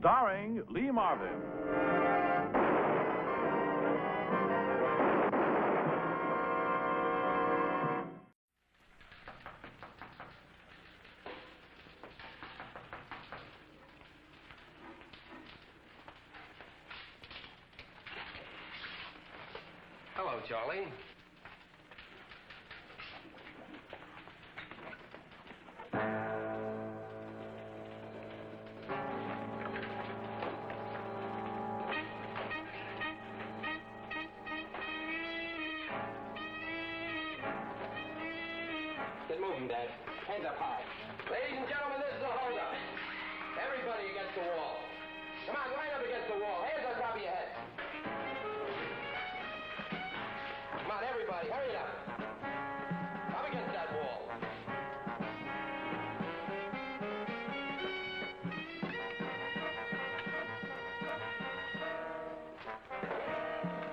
starring Lee Marvin. Hello, Charlie. Get moving, Dad. Hands up high. Ladies and gentlemen, this is a holdup. Everybody against the wall. Come on, line up against the wall. Hands on top of your head. Come on, everybody, hurry it up. Up against that wall.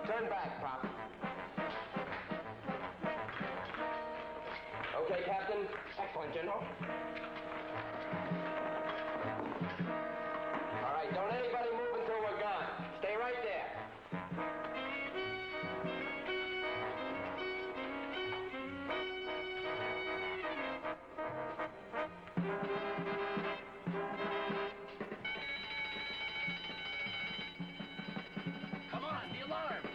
Turn back, Pop. Okay, Captain? Excellent, General. All right, don't anybody move until we're gone. Stay right there. Come on, the alarm!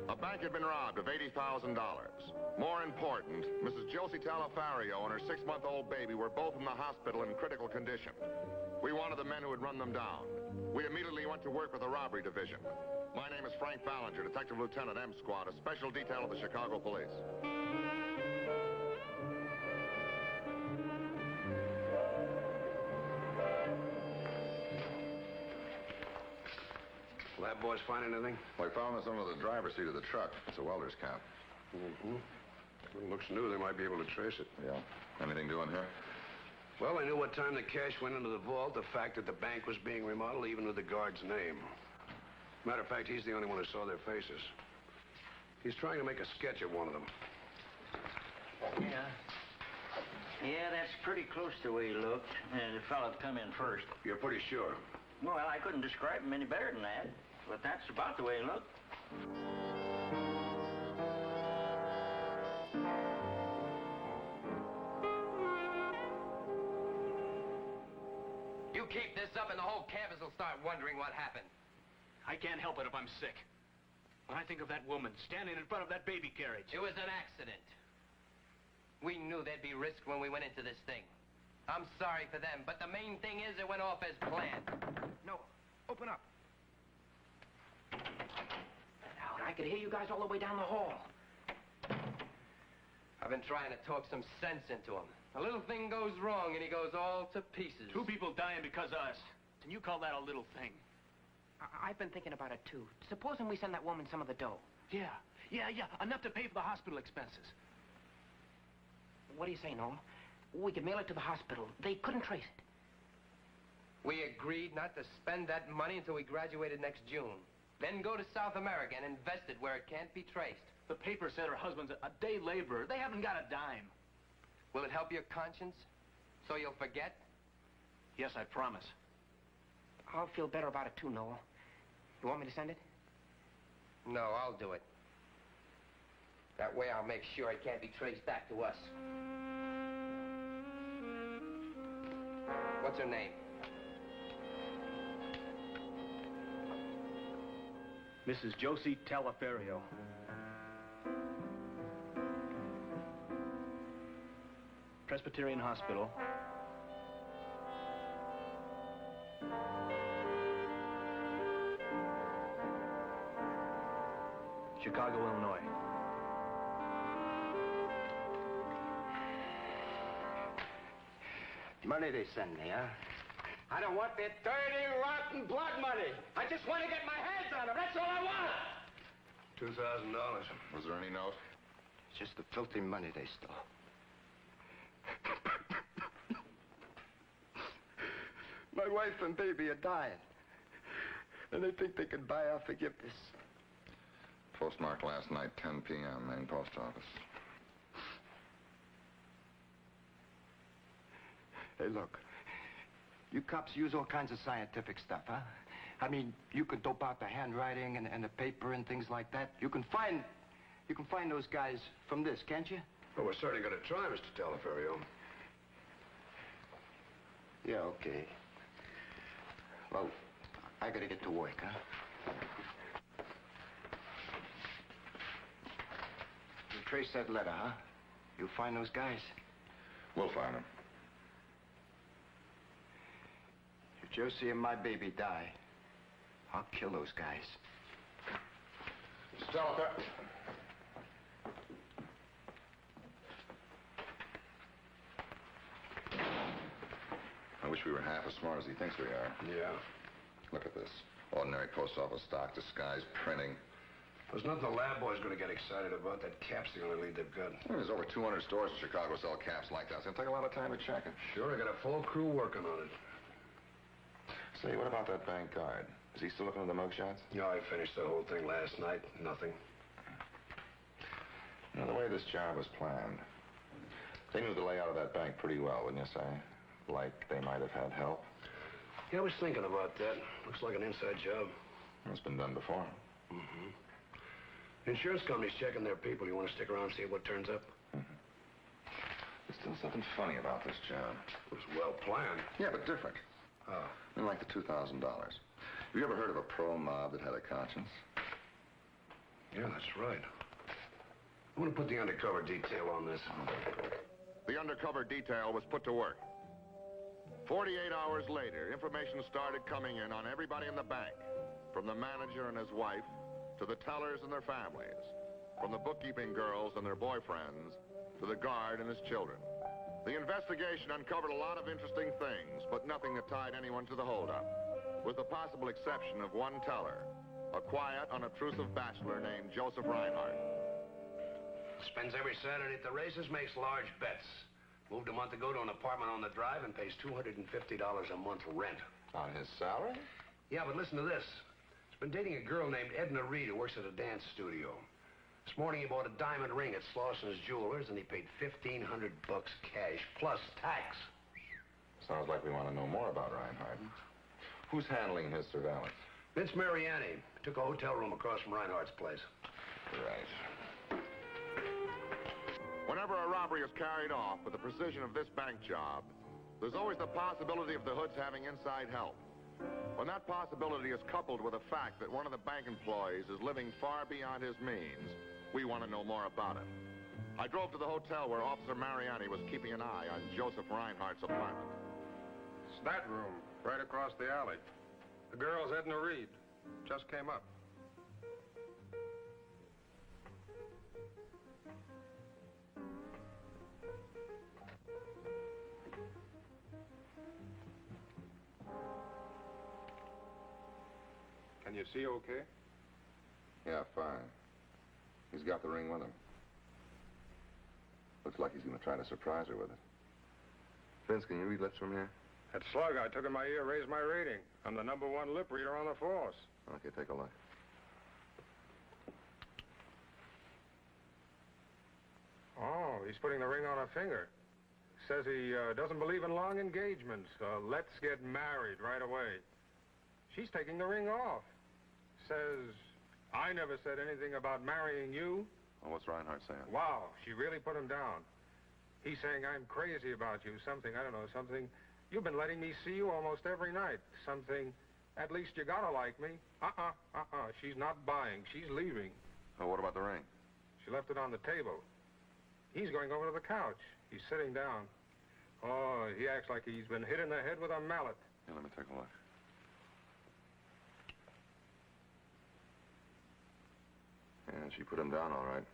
A bank had been robbed of $80,000. More important, Mrs. Josie Talafario and her 6-month-old baby were both in the hospital in critical condition. We wanted the men who had run them down. We immediately went to work with the robbery division. My name is Frank Ballinger, Detective Lieutenant M Squad, a special detail of the Chicago Police. Lab boys find anything? We found this under the driver's seat of the truck. It's a welder's cap. Mm-hmm. It looks new. They might be able to trace it. Yeah. Anything doing here? Well, they knew what time the cash went into the vault, the fact that the bank was being remodeled, even with the guard's name. Matter of fact, he's the only one who saw their faces. He's trying to make a sketch of one of them. Yeah. Yeah, that's pretty close to the way he looked. The fellow that come in first. You're pretty sure? Well, I couldn't describe him any better than that. But that's about the way he looked. You keep this up and the whole campus will start wondering what happened. I can't help it if I'm sick. When I think of that woman standing in front of that baby carriage. It was an accident. We knew there'd be risk when we went into this thing. I'm sorry for them, but the main thing is it went off as planned. No, open up. Now, I could hear you guys all the way down the hall. I've been trying to talk some sense into him. A little thing goes wrong and he goes all to pieces. 2 people dying because of us. And you call that a little thing? I've been thinking about it, too. Supposing we send that woman some of the dough. Yeah. Enough to pay for the hospital expenses. What do you say, Noel? We could mail it to the hospital. They couldn't trace it. We agreed not to spend that money until we graduated next June. Then go to South America and invest it where it can't be traced. The paper said her husband's a day laborer. They haven't got a dime. Will it help your conscience? So you'll forget? Yes, I promise. I'll feel better about it, too, Noel. You want me to send it? No, I'll do it. That way I'll make sure it can't be traced back to us. What's her name? Mrs. Josie Talafario. Presbyterian Hospital. Chicago, Illinois. Money they send me, huh? I don't want their dirty, rotten blood money. I just want to get my hands on them. That's all I want. $2,000. Was there any note? It's just the filthy money they stole. My wife and baby are dying. And they think they can buy our forgiveness. Postmarked last night, 10 p.m., main post office. Hey, look. You cops use all kinds of scientific stuff, huh? I mean, you can dope out the handwriting and the paper and things like that. You can find those guys from this, can't you? Well, we're certainly going to try, Mr. Teleferio. Yeah, okay. Well, I gotta get to work, huh? You trace that letter, huh? You find those guys? We'll find them. If Josie and my baby die, I'll kill those guys. Mr. Telefer... I wish we were half as smart as he thinks we are. Yeah. Look at this. Ordinary post office stock, disguised printing. There's nothing the lab boy's going to get excited about. That cap's the only lead they've got. Well, there's over 200 stores in Chicago sell caps like that. It's going to take a lot of time to check it. Sure, I got a full crew working on it. Say, what about that bank guard? Is he still looking at the mugshots? Yeah, I finished the whole thing last night. Nothing. You know, the way this job was planned, they knew the layout of that bank pretty well, wouldn't you say? Like they might have had help. Yeah, I was thinking about that. Looks like an inside job. It's been done before. Mm-hmm. Insurance company's checking their people. You want to stick around and see what turns up? Mm-hmm. There's still something funny about this job. It was well planned. Yeah, but different. Oh. Like the $2,000. Have you ever heard of a pro mob that had a conscience? Yeah, that's right. I want to put the undercover detail on this. The undercover detail was put to work. 48 hours later, information started coming in on everybody in the bank, from the manager and his wife, to the tellers and their families, from the bookkeeping girls and their boyfriends, to the guard and his children. The investigation uncovered a lot of interesting things, but nothing that tied anyone to the holdup, with the possible exception of one teller, a quiet, unobtrusive bachelor named Joseph Reinhardt. Spends every Saturday at the races, makes large bets. Moved a month ago to an apartment on the drive and pays $250 a month rent. On his salary? Yeah, but listen to this. He's been dating a girl named Edna Reed who works at a dance studio. This morning he bought a diamond ring at Slauson's Jewelers and he paid $1,500 cash plus tax. Sounds like we want to know more about Reinhardt. Who's handling his surveillance? Vince Mariani took a hotel room across from Reinhardt's place. Right. Whenever a robbery is carried off with the precision of this bank job, there's always the possibility of the hoods having inside help. When that possibility is coupled with the fact that one of the bank employees is living far beyond his means, we want to know more about it. I drove to the hotel where Officer Mariani was keeping an eye on Joseph Reinhardt's apartment. It's that room, right across the alley. The girl's Edna Reed. Just came up. Can you see okay? Yeah, fine. He's got the ring with him. Looks like he's going to try to surprise her with it. Vince, can you read lips from here? That slug I took in my ear raised my rating. I'm the #1 lip reader on the force. Okay, take a look. Oh, he's putting the ring on her finger. Says he doesn't believe in long engagements. Let's get married right away. She's taking the ring off. Says, I never said anything about marrying you. Well, what's Reinhardt saying? Wow, she really put him down. He's saying I'm crazy about you. Something, I don't know, something. You've been letting me see you almost every night. Something, at least you gotta like me. She's not buying. She's leaving. Oh, what about the ring? She left it on the table. He's going over to the couch. He's sitting down. Oh, he acts like he's been hit in the head with a mallet. Here, let me take a look. And she put him down all right.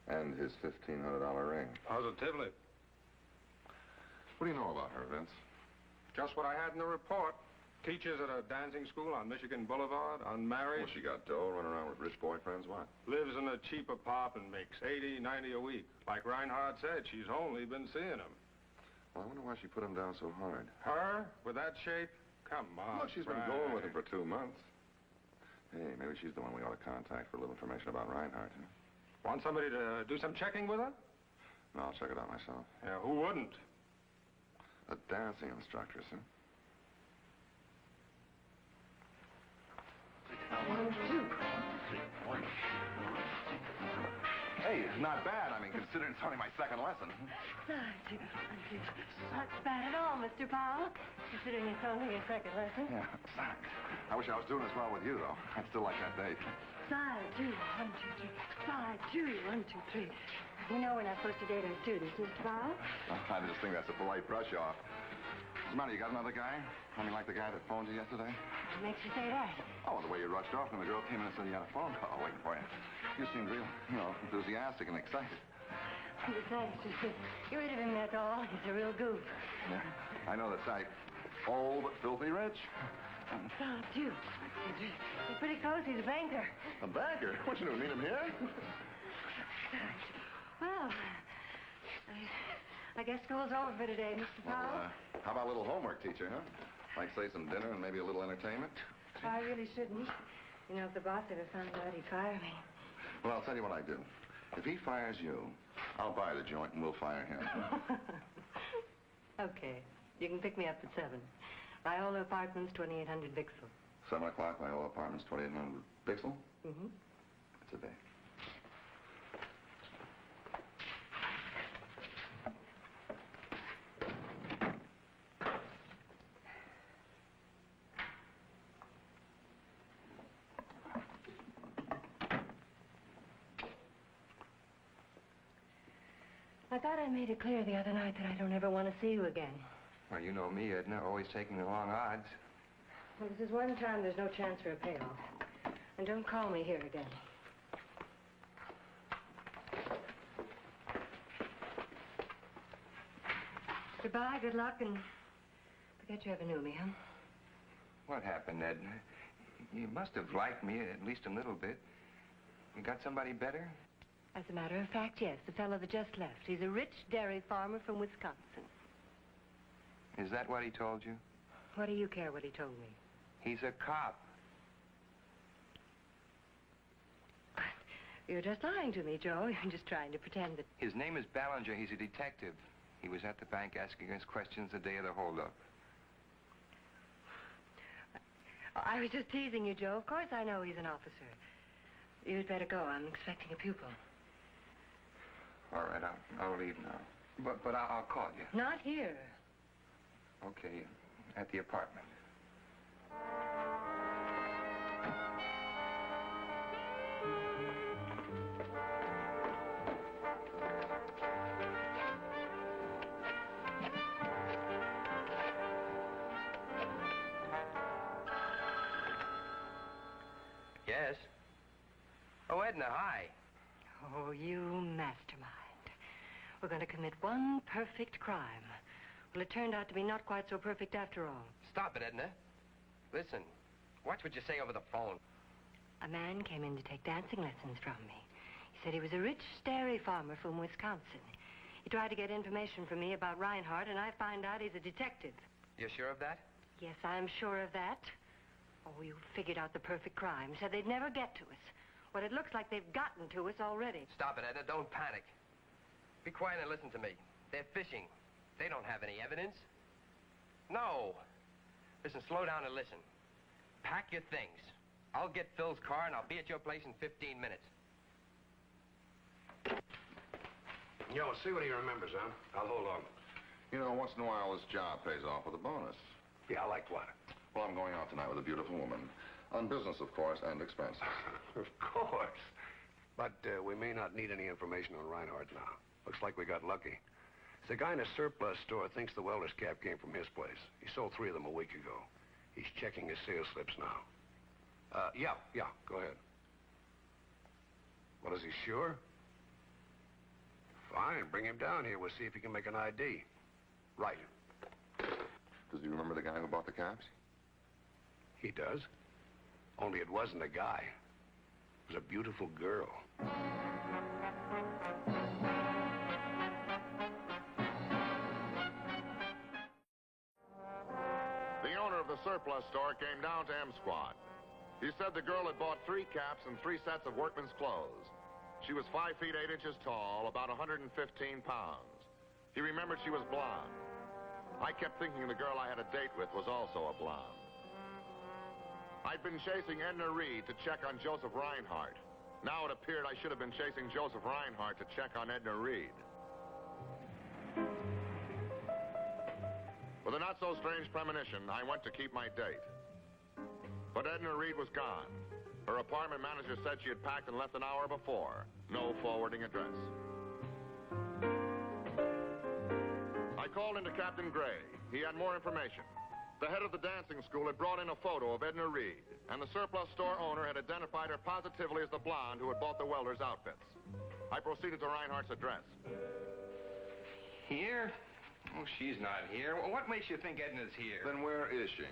And his $1,500 ring. Positively. What do you know about her, Vince? Just what I had in the report. Teaches at a dancing school on Michigan Boulevard, unmarried. Well, she got dough, running around with rich boyfriends, what? Lives in a cheap apartment, makes 80, 90 a week. Like Reinhardt said, she's only been seeing him. Well, I wonder why she put him down so hard. Her? With that shape? Come on, Look, she's been going with him for 2 months. Hey, maybe she's the one we ought to contact for a little information about Reinhardt, huh? Want somebody to do some checking with her? No, I'll check it out myself. Yeah, who wouldn't? A dancing instructor, sir. Hey, it's not bad. I mean, considering it's only my second lesson. Not bad at all, Mr. Powell, considering it's only your second lesson. Yeah, thanks. I wish I was doing as well with you, though. I'd still like that date. 5, 2, 1, 2, 3. 5, 2, 1, 2, 3. You know we're not supposed to date our students, Mr. Powell. I just think that's a polite brush-off. What's the matter? You got another guy? I mean, like the guy that phoned you yesterday? What makes you say that? Oh, the way you rushed off when the girl came in and said you had a phone call waiting for you. You seemed real, enthusiastic and excited. Besides, just get rid of him, that's all. He's a real goof. Yeah, I know the type. Old but filthy rich. Oh, Juke. He's pretty close. He's a banker. A banker? What you do, need him here? Well, I guess school's over for today, Mr. Powell. Well, how about a little homework, teacher, huh? Like, say, some dinner and maybe a little entertainment? I really shouldn't. You know, if the boss ever found out, he'd fire me. Well, I'll tell you what I do. If he fires you, I'll buy the joint and we'll fire him. Okay. You can pick me up at 7. Viola Apartments, 2800 Bixel. 7 o'clock, my old apartment's 2800 Bixel? Mm-hmm. It's a day. I thought I made it clear the other night that I don't ever want to see you again. Well, you know me, Edna, always taking the long odds. Well, this is one time there's no chance for a payoff. And don't call me here again. Goodbye, good luck, and forget you ever knew me, huh? What happened, Edna? You must have liked me at least a little bit. You got somebody better? As a matter of fact, yes, the fellow that just left. He's a rich dairy farmer from Wisconsin. Is that what he told you? What do you care what he told me? He's a cop. You're just lying to me, Joe. You're just trying to pretend that... His name is Ballinger. He's a detective. He was at the bank asking us questions the day of the holdup. I was just teasing you, Joe. Of course I know he's an officer. You'd better go. I'm expecting a pupil. All right, I'll leave now. But I'll call you. Not here. Okay, at the apartment. Yes? Oh, Edna, hi. Oh, you mastermind. We're going to commit one perfect crime. Well, it turned out to be not quite so perfect after all. Stop it, Edna. Listen, watch what you say over the phone. A man came in to take dancing lessons from me. He said he was a rich dairy farmer from Wisconsin. He tried to get information from me about Reinhardt, and I find out he's a detective. You're sure of that? Yes, I'm sure of that. Oh, you figured out the perfect crime. Said they'd never get to us. Well, it looks like they've gotten to us already. Stop it, Edna. Don't panic. Be quiet and listen to me. They're fishing. They don't have any evidence. No. Listen, slow down and listen. Pack your things. I'll get Phil's car, and I'll be at your place in 15 minutes. Yo, see what he remembers, huh? I'll hold on. You know, once in a while, this job pays off with a bonus. Yeah, I like what? Well, I'm going out tonight with a beautiful woman. On business, of course, and expenses. Of course. But we may not need any information on Reinhardt now. Looks like we got lucky. The guy in a surplus store thinks the welder's cap came from his place. He sold 3 of them a week ago. He's checking his sales slips now. Yeah, go ahead. What, is he sure? Fine, bring him down here. We'll see if he can make an ID. Right. Does he remember the guy who bought the caps? He does. Only it wasn't a guy. It was a beautiful girl. The owner of the surplus store came down to M Squad. He said the girl had bought 3 caps and 3 sets of workman's clothes. She was 5 feet 8 inches tall, about 115 pounds. He remembered she was blonde. I kept thinking the girl I had a date with was also a blonde. I'd been chasing Edna Reed to check on Joseph Reinhardt. Now it appeared I should have been chasing Joseph Reinhardt to check on Edna Reed. With a not-so-strange premonition, I went to keep my date. But Edna Reed was gone. Her apartment manager said she had packed and left an hour before. No forwarding address. I called into Captain Gray. He had more information. The head of the dancing school had brought in a photo of Edna Reed, and the surplus store owner had identified her positively as the blonde who had bought the welder's outfits. I proceeded to Reinhardt's address. Here? Oh, she's not here. Well, what makes you think Edna's here? Then where is she?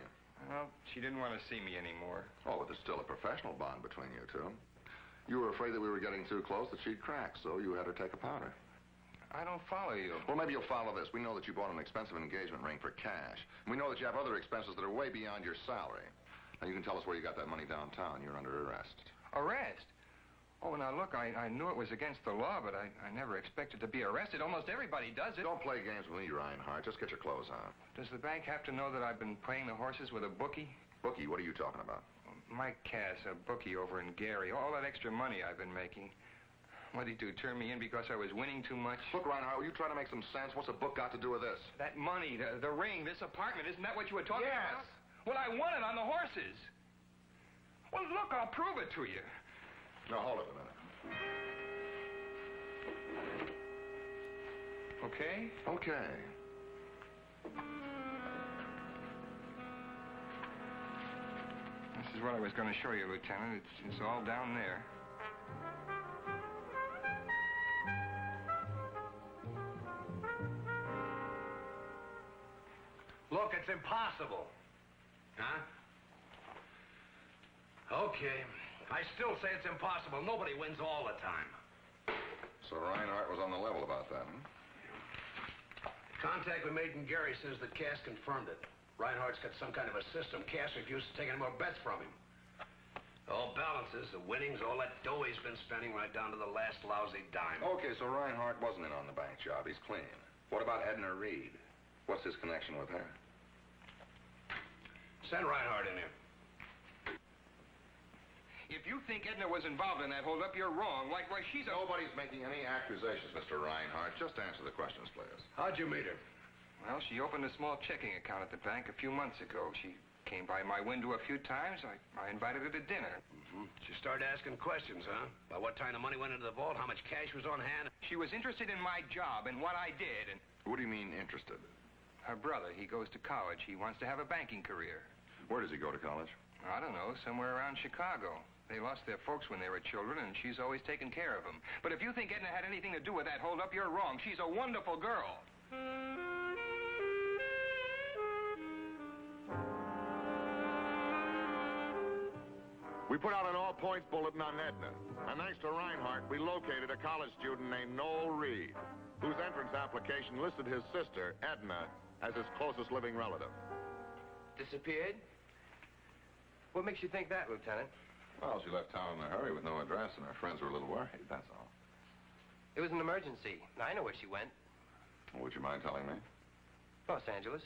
Well, she didn't want to see me anymore. Oh, but there's still a professional bond between you two. You were afraid that we were getting too close, that she'd crack, so you had her take a powder. I don't follow you. Well, maybe you'll follow this. We know that you bought an expensive engagement ring for cash. And we know that you have other expenses that are way beyond your salary. Now, you can tell us where you got that money downtown. You're under arrest. Arrest? Oh, now, look, I knew it was against the law, but I never expected to be arrested. Almost everybody does it. Don't play games with me, Reinhardt. Just get your clothes on. Does the bank have to know that I've been playing the horses with a bookie? Bookie? What are you talking about? Mike Cass, a bookie over in Gary. All that extra money I've been making. What did he do, turn me in because I was winning too much? Look, Reinhardt, will you try to make some sense? What's a book got to do with this? That money, the ring, this apartment, isn't that what you were talking about? Yes. Well, I won it on the horses. Well, look, I'll prove it to you. Now, hold it a minute. Okay? Okay. This is what I was going to show you, Lieutenant. It's all down there. Look, it's impossible. Huh? Okay. I still say it's impossible. Nobody wins all the time. So Reinhardt was on the level about that, huh? Contact we made in Gary says that Cass confirmed it. Reinhardt's got some kind of a system. Cass refused to take any more bets from him. All balances, the winnings, all that dough he's been spending right down to the last lousy dime. Okay, so Reinhardt wasn't in on the bank job. He's clean. What about Edna Reed? What's his connection with her? Send Reinhardt in here. If you think Edna was involved in that holdup, you're wrong. Why, she's a... Nobody's making any accusations, Mr. Reinhardt. Just answer the questions, please. How'd you meet her? Well, she opened a small checking account at the bank a few months ago. She came by my window a few times. I invited her to dinner. Mm-hmm. She started asking questions, huh? About what time the money went into the vault, how much cash was on hand. She was interested in my job and what I did, and... What do you mean, interested? Her brother, he goes to college. He wants to have a banking career. Where does he go to college? I don't know, somewhere around Chicago. They lost their folks when they were children, and she's always taken care of them. But if you think Edna had anything to do with that holdup, you're wrong. She's a wonderful girl. We put out an all-points bulletin on Edna, and thanks to Reinhardt, we located a college student named Noel Reed, whose entrance application listed his sister, Edna, as his closest living relative. Disappeared? What makes you think that, Lieutenant? Well, she left town in a hurry with no address, and her friends were a little worried, that's all. It was an emergency. I know where she went. Well, would you mind telling me? Los Angeles.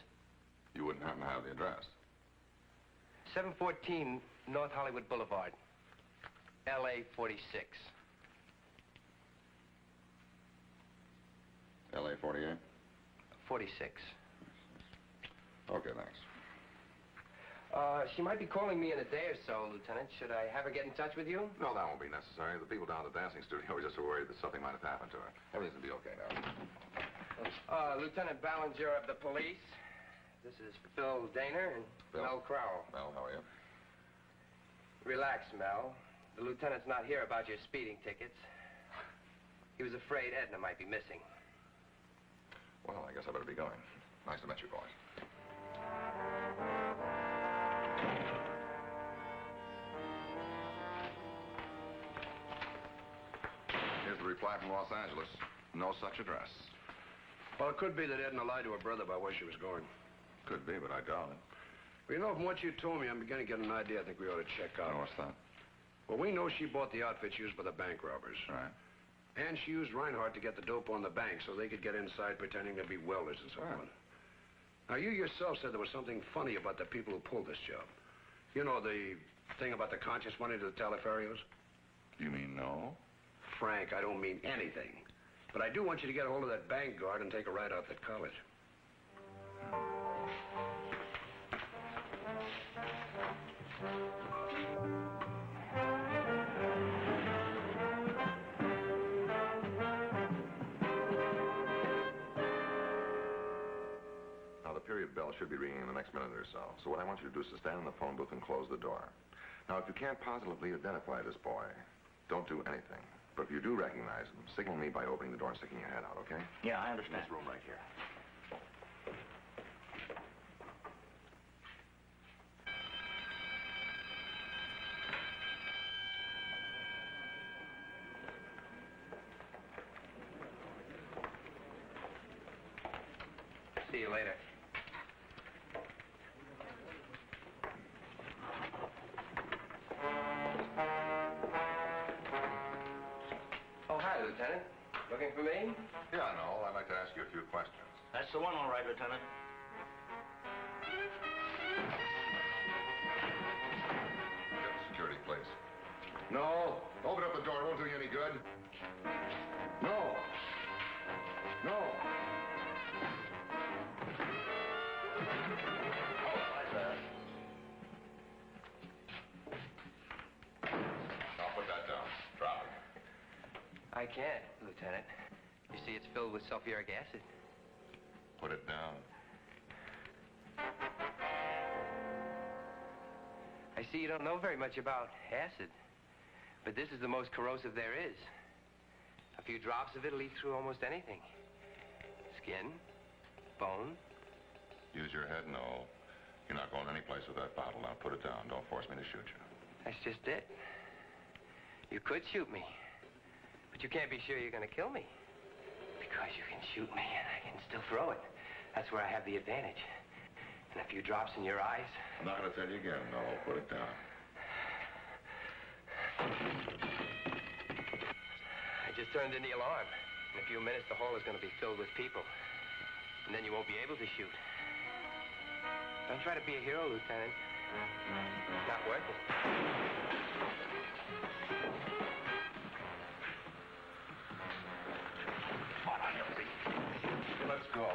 You wouldn't happen to have the address. 714 North Hollywood Boulevard. LA 46. LA 48? 46. Okay, thanks. She might be calling me in a day or so, Lieutenant. Should I have her get in touch with you? No, that won't be necessary. The people down at the dancing studio are just worried that something might have happened to her. Everything's going to be okay now. Lieutenant Ballinger of the police. This is Phil Daner and Phil. Mel Crowell. Mel, how are you? Relax, Mel. The lieutenant's not here about your speeding tickets. He was afraid Edna might be missing. Well, I guess I better be going. Nice to meet you, boys. Here's the reply from Los Angeles. No such address. Well, it could be that Edna lied to her brother about where she was going. Could be, but I doubt it. Well, you know, from what you told me, I'm beginning to get an idea I think we ought to check out. Oh, what's that? Well, we know she bought the outfits used by the bank robbers. Right. And she used Reinhardt to get the dope on the bank so they could get inside pretending to be welders and so on. Now, you yourself said there was something funny about the people who pulled this job. You know, the thing about the conscious money to the Taliferios? You mean no? Frank, I don't mean anything. But I do want you to get a hold of that bank guard and take a ride out to college. Now, the period bell should be ringing in the next minute or so. So what I want you to do is to stand in the phone booth and close the door. Now, if you can't positively identify this boy, don't do anything. But if you do recognize him, signal me by opening the door and sticking your head out, okay? Yeah, I understand. This room right here. See you later. Oh, hi, Lieutenant. Looking for me? Yeah, no, I'd like to ask you a few questions. That's the one, all right, Lieutenant. Get the security, please. No. Open up the door. It won't do you any good. No. No. Now put that down. Drop it. I can't, Lieutenant. You see, it's filled with sulfuric acid. Put it down. I see you don't know very much about acid, but this is the most corrosive there is. A few drops of it'll eat through almost anything. Skin, bone. Use your head, no. You're not going any place with that bottle. Now put it down. Don't force me to shoot you. That's just it. You could shoot me, but you can't be sure you're going to kill me. Because you can shoot me and I can still throw it. That's where I have the advantage. And a few drops in your eyes. I'm not going to tell you again. No, put it down. I just turned in the alarm. In a few minutes, the hall is going to be filled with people. And then you won't be able to shoot. Don't try to be a hero, Lieutenant. It's not worth it. Come on, your feet. Let's go.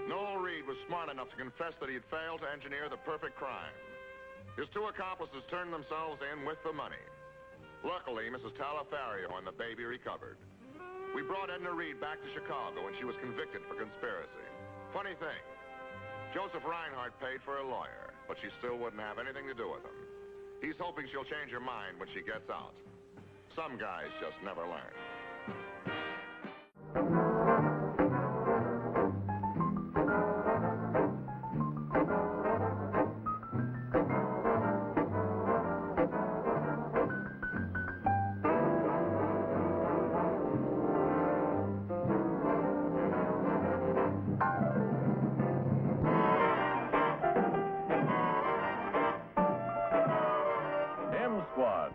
Noel Reed was smart enough to confess that he had failed to engineer the perfect crime. His two accomplices turned themselves in with the money. Luckily, Mrs. Talafario and the baby recovered. We brought Edna Reed back to Chicago when she was convicted for conspiracy. Funny thing, Joseph Reinhardt paid for a lawyer, but she still wouldn't have anything to do with him. He's hoping she'll change her mind when she gets out. Some guys just never learn. Squad.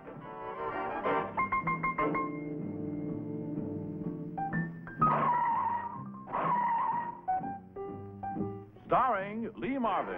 Starring Lee Marvin.